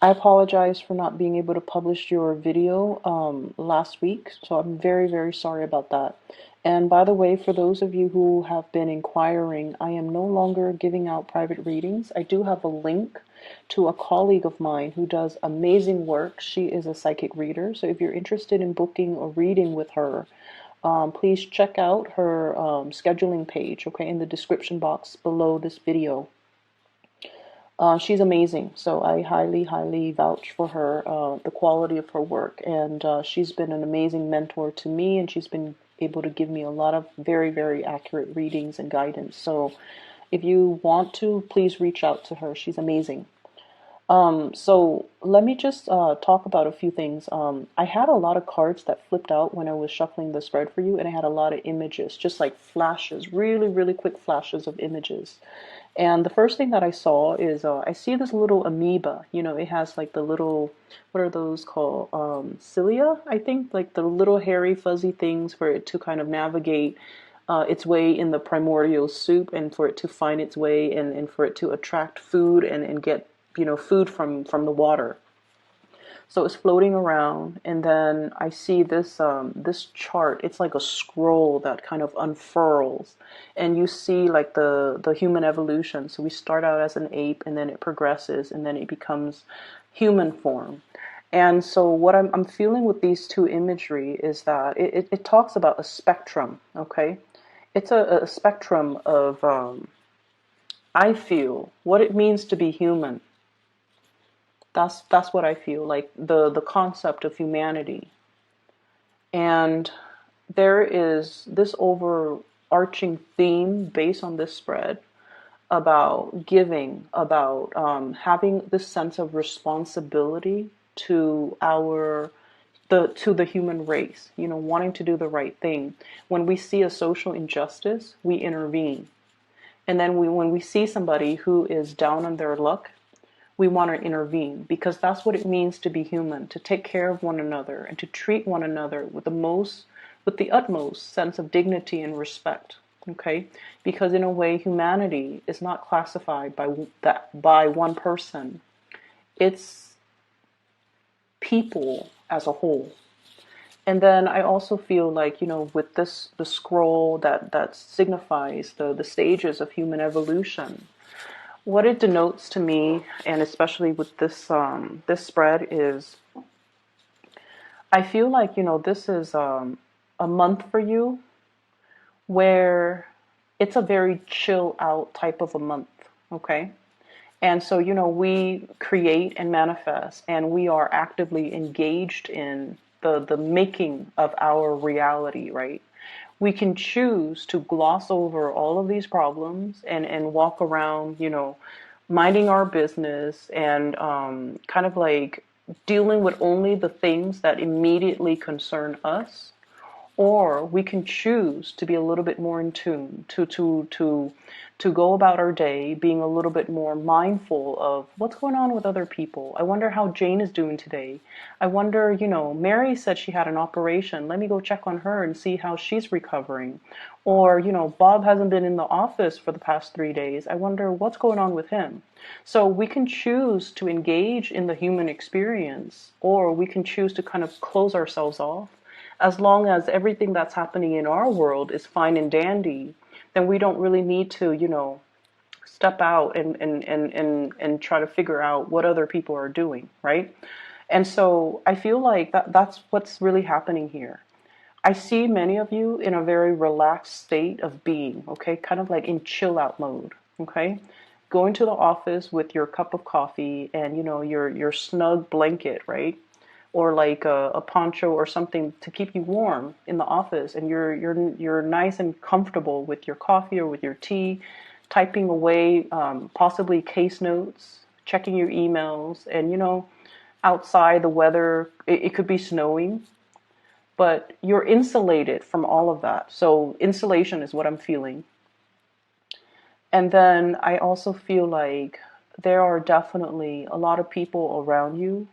I apologize for not being able to publish your video last week, so I'm very, very sorry about that. And by the way, for those of you who have been inquiring, I am no longer giving out private readings. I do have a link to a colleague of mine who does amazing work. She is a psychic reader, so if you're interested in booking a reading with her, please check out her scheduling page, okay, in the description box below this video. She's amazing, so I highly, highly vouch for her, the quality of her work, and she's been an amazing mentor to me, and she's been able to give me a lot of very, very accurate readings and guidance. So if you want to, please reach out to her. She's amazing. So let me just talk about a few things. I had a lot of cards that flipped out when I was shuffling the spread for you, and I had a lot of images, just like flashes, really, really quick flashes of images. And the first thing that I saw is I see this little amoeba. You know, it has like the little, what are those called? Cilia, I think, like the little hairy, fuzzy things for it to kind of navigate its way in the primordial soup, and for it to find its way, and for it to attract food and get, you know, food from the water. So it's floating around, and then I see this chart. It's like a scroll that kind of unfurls, and you see like the human evolution. So we start out as an ape, and then it progresses, and then it becomes human form. And so what I'm feeling with these two imagery is that it talks about a spectrum. Okay, it's a spectrum of I feel what it means to be human. That's what I feel like, the concept of humanity. And there is this overarching theme based on this spread about giving, about having this sense of responsibility to the human race, you know, wanting to do the right thing. When we see a social injustice, we intervene. And then when we see somebody who is down on their luck, we want to intervene, because that's what it means to be human, to take care of one another and to treat one another with the utmost sense of dignity and respect. Okay, because in a way, humanity is not classified by one person. It's people as a whole. And then I also feel like, you know, with the scroll that signifies the stages of human evolution, what it denotes to me, and especially with this spread, is I feel like, you know, this is a month for you where it's a very chill out type of a month. Okay. And so, you know, we create and manifest, and we are actively engaged in the making of our reality, right? We can choose to gloss over all of these problems and walk around, you know, minding our business, and kind of like dealing with only the things that immediately concern us. Or we can choose to be a little bit more in tune, to go about our day being a little bit more mindful of what's going on with other people. I wonder how Jane is doing today. I wonder, you know, Mary said she had an operation. Let me go check on her and see how she's recovering. Or, you know, Bob hasn't been in the office for the past 3 days. I wonder what's going on with him. So we can choose to engage in the human experience, or we can choose to kind of close ourselves off. As long as everything that's happening in our world is fine and dandy, then we don't really need to, you know, step out and try to figure out what other people are doing, right? And so I feel like that's what's really happening here. I see many of you in a very relaxed state of being, okay? Kind of like in chill out mode, okay? Going to the office with your cup of coffee and, you know, your snug blanket, right? Or like a poncho or something to keep you warm in the office, and you're nice and comfortable with your coffee or with your tea, typing away, possibly case notes, checking your emails, and, you know, outside the weather, it could be snowing, but you're insulated from all of that. So insulation is what I'm feeling. And then I also feel like there are definitely a lot of people around you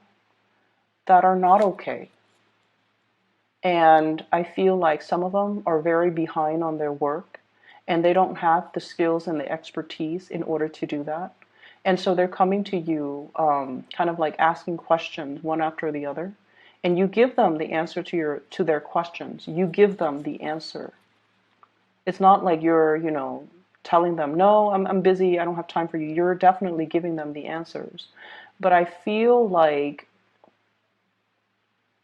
that are not okay. And I feel like some of them are very behind on their work, and they don't have the skills and the expertise in order to do that. And so they're coming to you, kind of like asking questions one after the other, and you give them the answer to their questions. You give them the answer. It's not like you're, telling them, no, I'm busy, I don't have time for you. You're definitely giving them the answers. But I feel like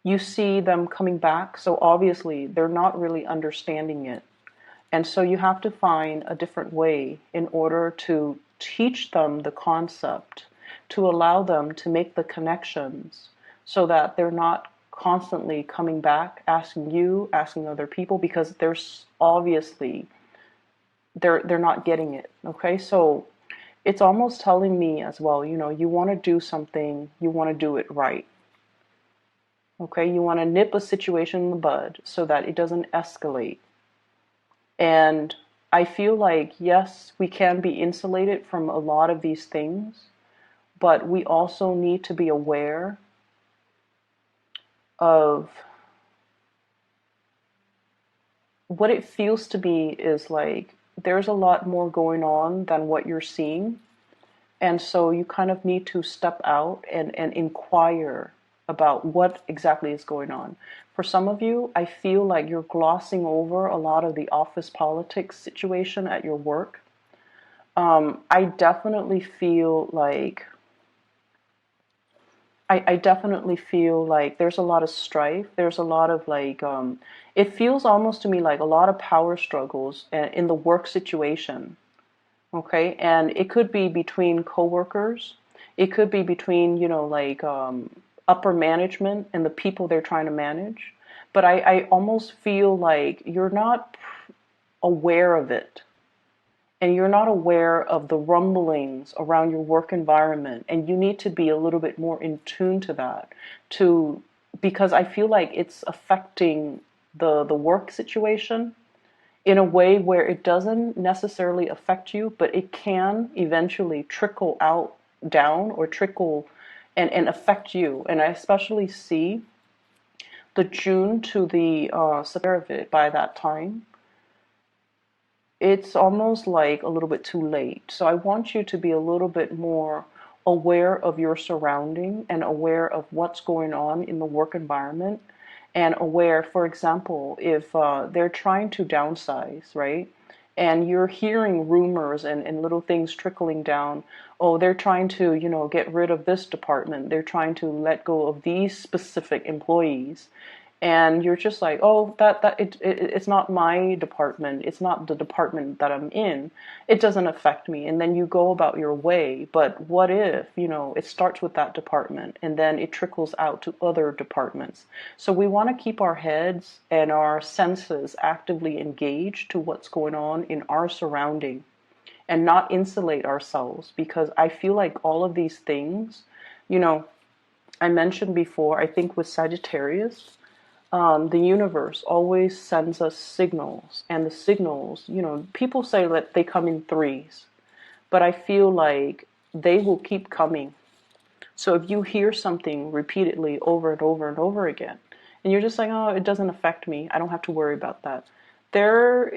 you see them coming back, so obviously they're not really understanding it. And so you have to find a different way in order to teach them the concept, to allow them to make the connections so that they're not constantly coming back, asking you, asking other people, because there's obviously they're not getting it. Okay, so it's almost telling me as well, you want to do something, you want to do it right. Okay, you want to nip a situation in the bud so that it doesn't escalate. And I feel like, yes, we can be insulated from a lot of these things, but we also need to be aware of what it feels to be is like there's a lot more going on than what you're seeing. And so you kind of need to step out and inquire about what exactly is going on. For some of you, I feel like you're glossing over a lot of the office politics situation at your work. I definitely feel like I definitely feel like there's a lot of strife. There's a lot of like, it feels almost to me like a lot of power struggles in the work situation. Okay, and it could be between coworkers. It could be between, like upper management and the people they're trying to manage. But I almost feel like you're not aware of it, and you're not aware of the rumblings around your work environment, and you need to be a little bit more in tune to that, to because I feel like it's affecting the work situation in a way where it doesn't necessarily affect you, but it can eventually trickle out down or trickle and affect you. And I especially see the June to the September of it by that time. It's almost like a little bit too late. So I want you to be a little bit more aware of your surrounding and aware of what's going on in the work environment, and aware, for example, if they're trying to downsize, right? And you're hearing rumors and little things trickling down. Oh, they're trying to, get rid of this department. They're trying to let go of these specific employees. And you're just like, oh, it's not my department. It's not the department that I'm in. It doesn't affect me. And then you go about your way. But what if, it starts with that department and then it trickles out to other departments? So we want to keep our heads and our senses actively engaged to what's going on in our surrounding, and not insulate ourselves, because I feel like all of these things, I mentioned before, I think with Sagittarius, the universe always sends us signals, and the signals, people say that they come in threes, but I feel like they will keep coming. So if you hear something repeatedly over and over and over again, and you're just like, oh, it doesn't affect me, I don't have to worry about that. There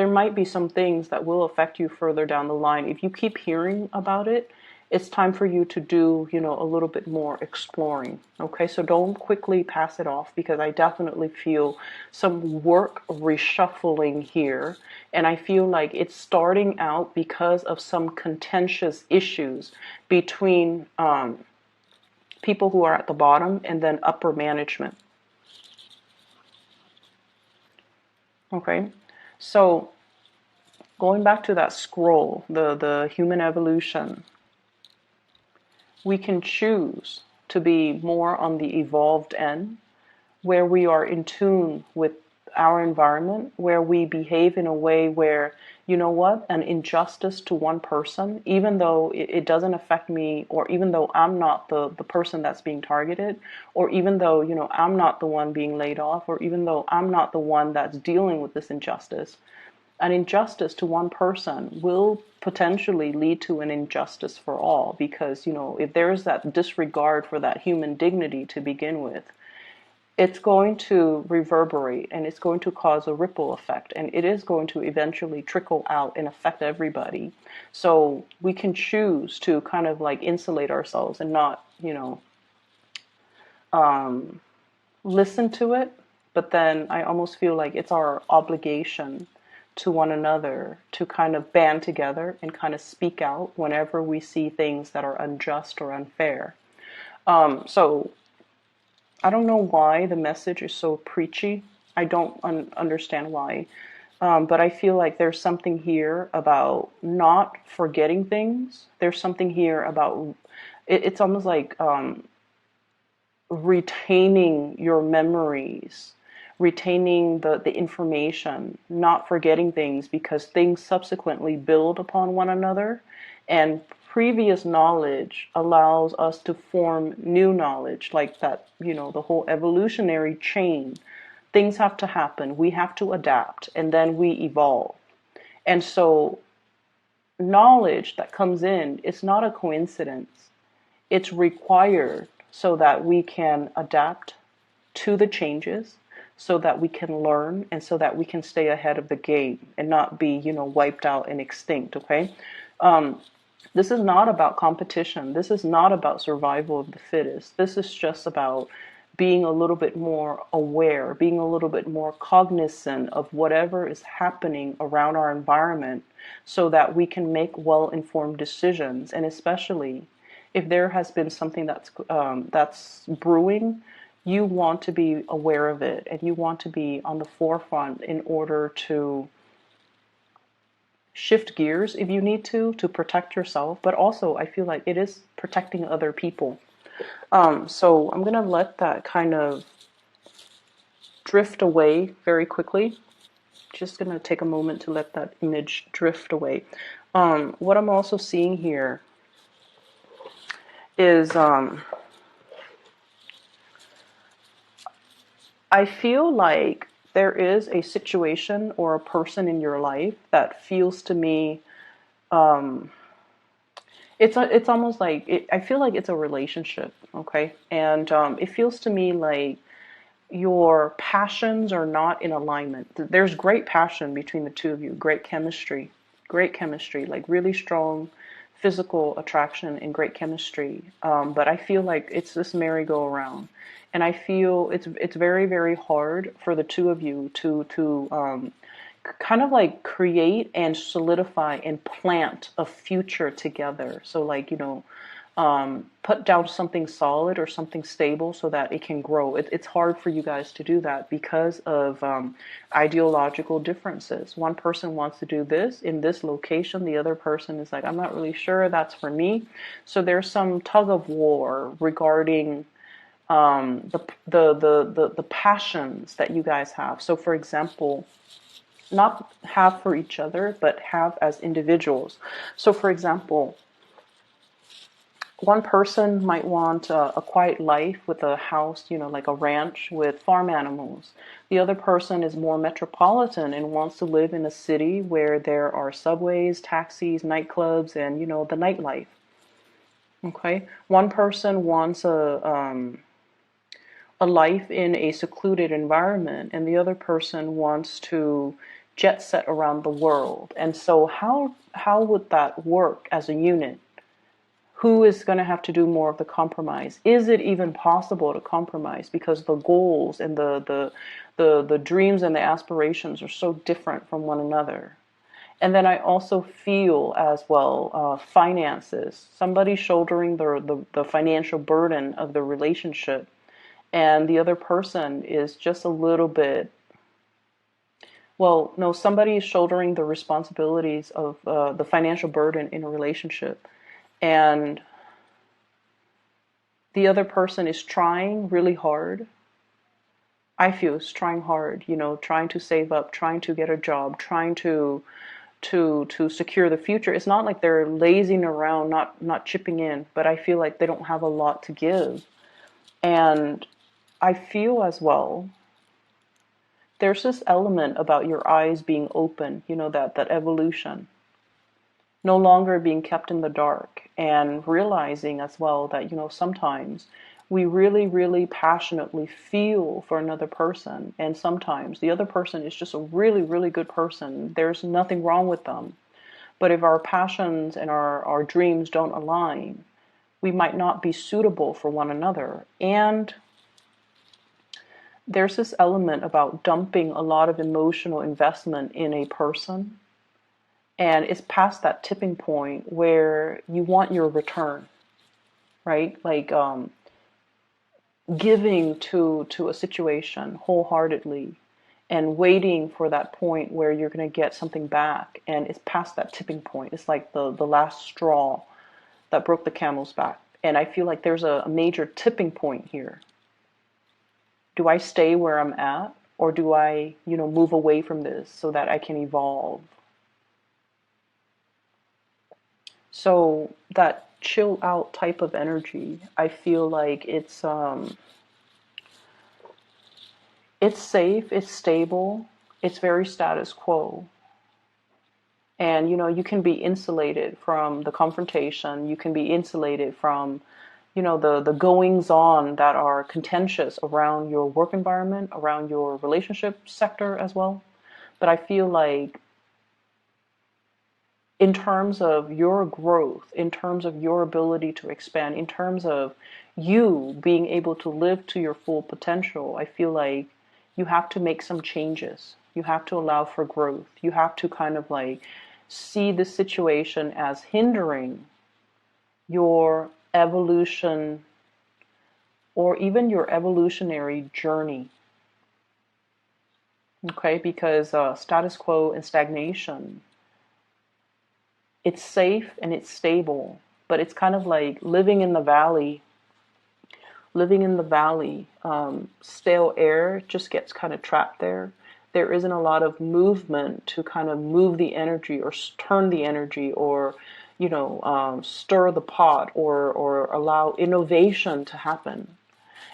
might be some things that will affect you further down the line. If you keep hearing about it, it's time for you to do, a little bit more exploring. Okay, so don't quickly pass it off, because I definitely feel some work reshuffling here. And I feel like it's starting out because of some contentious issues between people who are at the bottom and then upper management. Okay, so going back to that scroll, the human evolution, we can choose to be more on the evolved end, where we are in tune with our environment, where we behave in a way where, an injustice to one person, even though it doesn't affect me, or even though I'm not the person that's being targeted, or even though, I'm not the one being laid off, or even though I'm not the one that's dealing with this injustice, an injustice to one person will potentially lead to an injustice for all, because if there is that disregard for that human dignity to begin with, it's going to reverberate and it's going to cause a ripple effect, and it is going to eventually trickle out and affect everybody. So we can choose to kind of like insulate ourselves and not, listen to it. But then I almost feel like it's our obligation to one another to kind of band together and kind of speak out whenever we see things that are unjust or unfair. So I don't know why the message is so preachy. I don't understand why. But I feel like there's something here about not forgetting things. There's something here about it's almost like retaining your memories, retaining the information, not forgetting things, because things subsequently build upon one another, and previous knowledge allows us to form new knowledge, like that, the whole evolutionary chain. Things have to happen, we have to adapt, and then we evolve. And so knowledge that comes in, it's not a coincidence. It's required so that we can adapt to the changes, so that we can learn, and so that we can stay ahead of the game and not be, wiped out and extinct, okay? This is not about competition. This is not about survival of the fittest. This is just about being a little bit more aware, being a little bit more cognizant of whatever is happening around our environment, so that we can make well-informed decisions. And especially if there has been something that's brewing, you want to be aware of it, and you want to be on the forefront in order to shift gears if you need to protect yourself. But also, I feel like it is protecting other people. So I'm going to let that kind of drift away very quickly. Just going to take a moment to let that image drift away. What I'm also seeing here is I feel like there is a situation or a person in your life that feels to me, it's almost like I feel like it's a relationship, okay? And it feels to me like your passions are not in alignment. There's great passion between the two of you, great chemistry, like really strong physical attraction and great chemistry. But I feel like it's this merry-go-round, and I feel it's very, very hard for the two of you to kind of like create and solidify and plant a future together. So like, put down something solid or something stable so that it can grow. It's hard for you guys to do that because of ideological differences. One person wants to do this in this location. The other person is like, I'm not really sure that's for me. So there's some tug of war regarding the passions that you guys have. So for example, not have for each other, but have as individuals. So for example, one person might want a quiet life with a house, like a ranch with farm animals. The other person is more metropolitan and wants to live in a city where there are subways, taxis, nightclubs, and, the nightlife. Okay? One person wants a life in a secluded environment, and the other person wants to jet set around the world. And so how would that work as a unit? Who is going to have to do more of the compromise? Is it even possible to compromise? Because the goals and the dreams and the aspirations are so different from one another. And then I also feel as well, finances. Somebody shouldering the financial burden of the relationship, and the other person is just a little bit, well, no, somebody is shouldering the responsibilities of the financial burden in a relationship, and the other person is trying really hard. I feel is trying hard, trying to save up, trying to get a job, trying to secure the future. It's not like they're lazing around, not chipping in, but I feel like they don't have a lot to give. And I feel as well, there's this element about your eyes being open, that evolution, no longer being kept in the dark, and realizing as well that, sometimes We really, really passionately feel for another person. And sometimes the other person is just a really, really good person. There's nothing wrong with them. But if our passions and our dreams don't align, we might not be suitable for one another. And there's this element about dumping a lot of emotional investment in a person. And it's past that tipping point where you want your return, right? Like giving to a situation wholeheartedly and waiting for that point where you're going to get something back. And it's past that tipping point. It's like the last straw that broke the camel's back. And I feel like there's a major tipping point here. Do I stay where I'm at, or do I, move away from this so that I can evolve? So that chill out type of energy, I feel like it's safe, it's stable, it's very status quo. And you can be insulated from the confrontation, you can be insulated from the goings on that are contentious around your work environment, around your relationship sector as well. But I feel like in terms of your growth, in terms of your ability to expand, in terms of you being able to live to your full potential, I feel like you have to make some changes. You have to allow for growth. You have to kind of like see the situation as hindering your evolution or even your evolutionary journey. Okay, because status quo and stagnation, it's safe and it's stable, but it's kind of like living in the valley. Living in the valley, stale air just gets kind of trapped there. There isn't a lot of movement to kind of move the energy or turn the energy or, stir the pot or allow innovation to happen.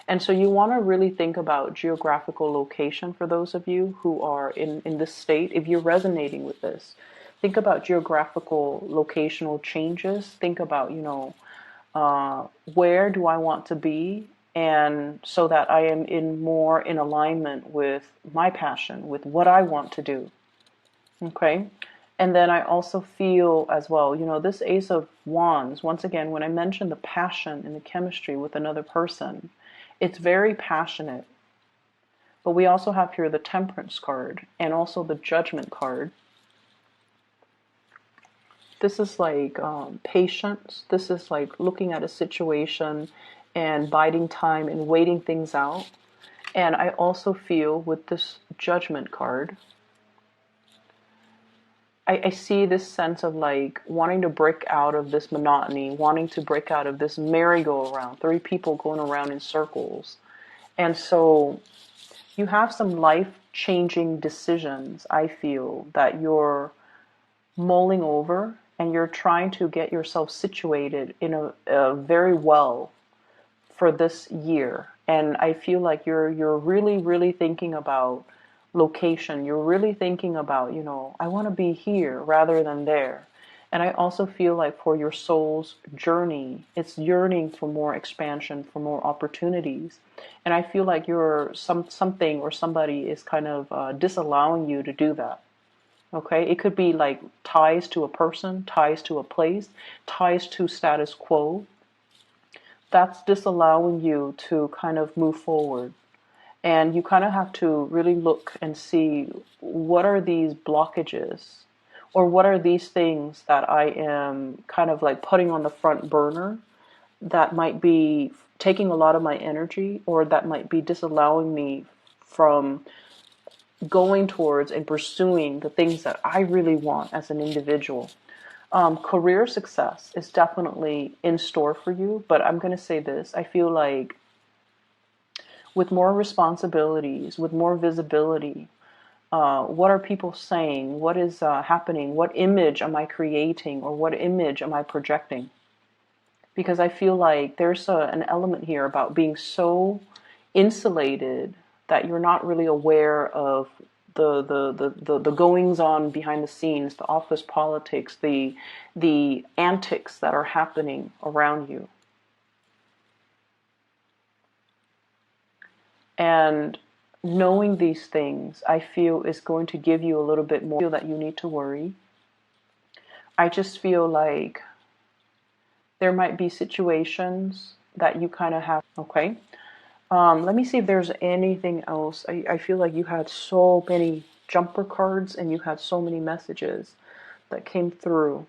And so you want to really think about geographical location for those of you who are in this state. If you're resonating with this, think about geographical locational changes. Think about, where do I want to be? And so that I am more in alignment with my passion, with what I want to do. Okay. And then I also feel as well, this Ace of Wands, once again, when I mention the passion and the chemistry with another person, it's very passionate. But we also have here the Temperance card and also the Judgment card. This is like patience. This is like looking at a situation and biding time and waiting things out. And I also feel with this Judgment card, I see this sense of like wanting to break out of this monotony, wanting to break out of this merry-go-round, 3 people going around in circles. And so you have some life-changing decisions, I feel, that you're mulling over, and you're trying to get yourself situated in a very well for this year. And I feel like you're really, really thinking about location. You're really thinking about, I want to be here rather than there. And I also feel like for your soul's journey, it's yearning for more expansion, for more opportunities. And I feel like something or somebody is kind of disallowing you to do that. Okay, it could be like ties to a person, ties to a place, ties to status quo. That's disallowing you to kind of move forward. And you kind of have to really look and see, what are these blockages, or what are these things that I am kind of like putting on the front burner that might be taking a lot of my energy, or that might be disallowing me from going towards and pursuing the things that I really want as an individual. Career success is definitely in store for you, but I'm going to say this. I feel like with more responsibilities, with more visibility, what are people saying? What is happening? What image am I creating, or what image am I projecting? Because I feel like there's an element here about being so insulated that you're not really aware of the goings on behind the scenes, the office politics, the antics that are happening around you. And knowing these things, I feel, is going to give you a little bit more. I feel that you need to worry. I just feel like there might be situations that you kind of have. Okay. Let me see if there's anything else. I feel like you had so many jumper cards and you had so many messages that came through.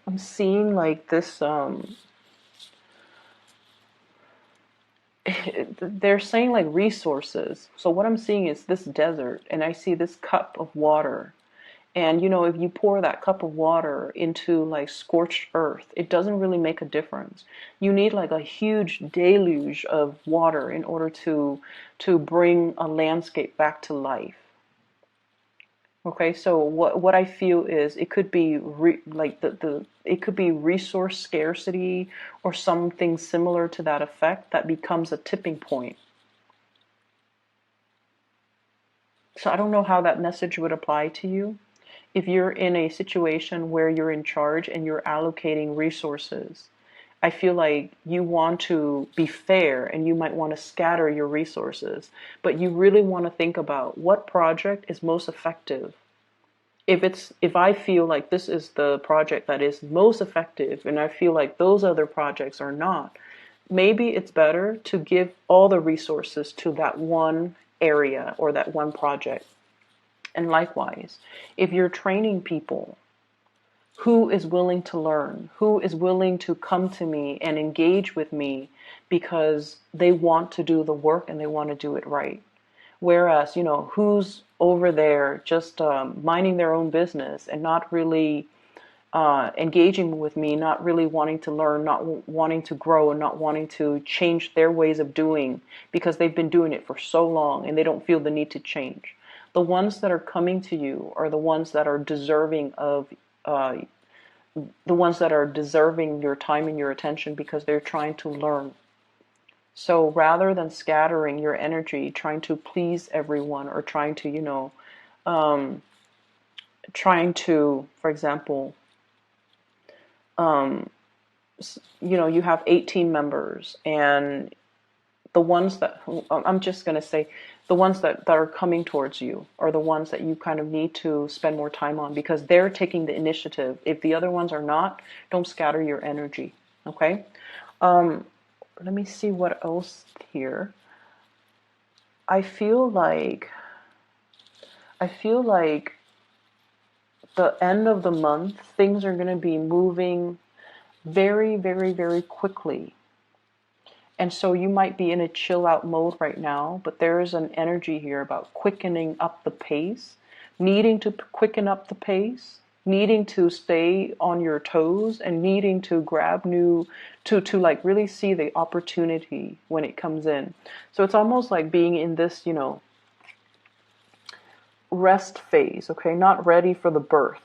I'm seeing like this, they're saying like resources. So what I'm seeing is this desert, and I see this cup of water. And you know, if you pour that cup of water into like scorched earth, it doesn't really make a difference. You need like a huge deluge of water in order to bring a landscape back to life. Okay, so what I feel is it could be like the it could be resource scarcity or something similar to that effect that becomes a tipping point. So I don't know how that message would apply to you. If you're in a situation where you're in charge and you're allocating resources, I feel like you want to be fair and you might want to scatter your resources, but you really want to think about what project is most effective. If I feel like this is the project that is most effective and I feel like those other projects are not, maybe it's better to give all the resources to that one area or that one project. And likewise, if you're training people, who is willing to learn, who is willing to come to me and engage with me because they want to do the work and they want to do it right. Whereas, you know, who's over there just minding their own business and not really engaging with me, not really wanting to learn, not wanting to grow, and not wanting to change their ways of doing because they've been doing it for so long and they don't feel the need to change. The ones that are coming to you are the ones that are deserving of the ones that are deserving your time and your attention because they're trying to learn. So rather than scattering your energy, trying to please everyone or trying to, you know, trying to, for example, you know, you have 18 members and the ones that, I'm just going to say, the ones that are coming towards you are the ones that you kind of need to spend more time on because they're taking the initiative. If the other ones are not, don't scatter your energy. Okay. Let me see what else here. I feel like the end of the month, things are going to be moving very, very, very quickly. And so you might be in a chill out mode right now, but there is an energy here about quickening up the pace, needing to quicken up the pace, needing to stay on your toes and needing to grab new, to like really see the opportunity when it comes in. So it's almost like being in this, you know, rest phase, okay, not ready for the birth.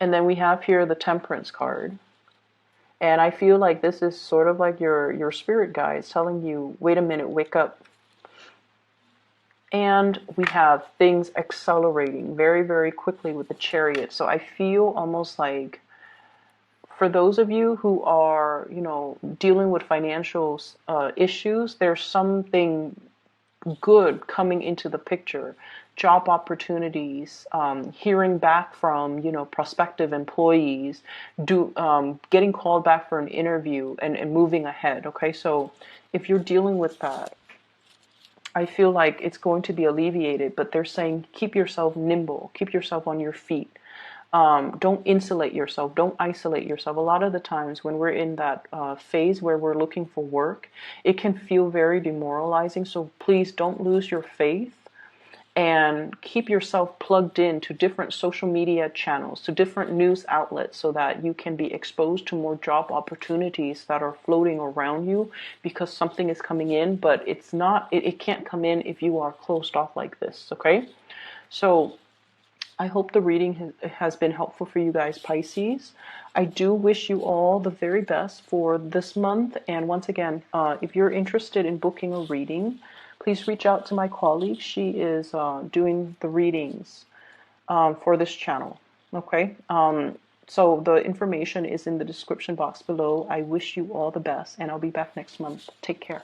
And then we have here the Temperance card. And I feel like this is sort of like your spirit guides telling you, wait a minute, wake up. And we have things accelerating very, very quickly with the Chariot. So I feel almost like for those of you who are, you know, dealing with financial issues, there's something good coming into the picture. Job opportunities, hearing back from, you know, prospective employees, getting called back for an interview and moving ahead. Okay, so if you're dealing with that, I feel like it's going to be alleviated, but they're saying keep yourself nimble, keep yourself on your feet. Don't insulate yourself, don't isolate yourself. A lot of the times when we're in that phase where we're looking for work, it can feel very demoralizing. So please don't lose your faith and keep yourself plugged in to different social media channels, to different news outlets so that you can be exposed to more job opportunities that are floating around you because something is coming in, but it's not, it can't come in if you are closed off like this, okay? So I hope the reading has been helpful for you guys, Pisces. I do wish you all the very best for this month. And once again, if you're interested in booking a reading, please reach out to my colleague. She is doing the readings for this channel. Okay. So the information is in the description box below. I wish you all the best, and I'll be back next month. Take care.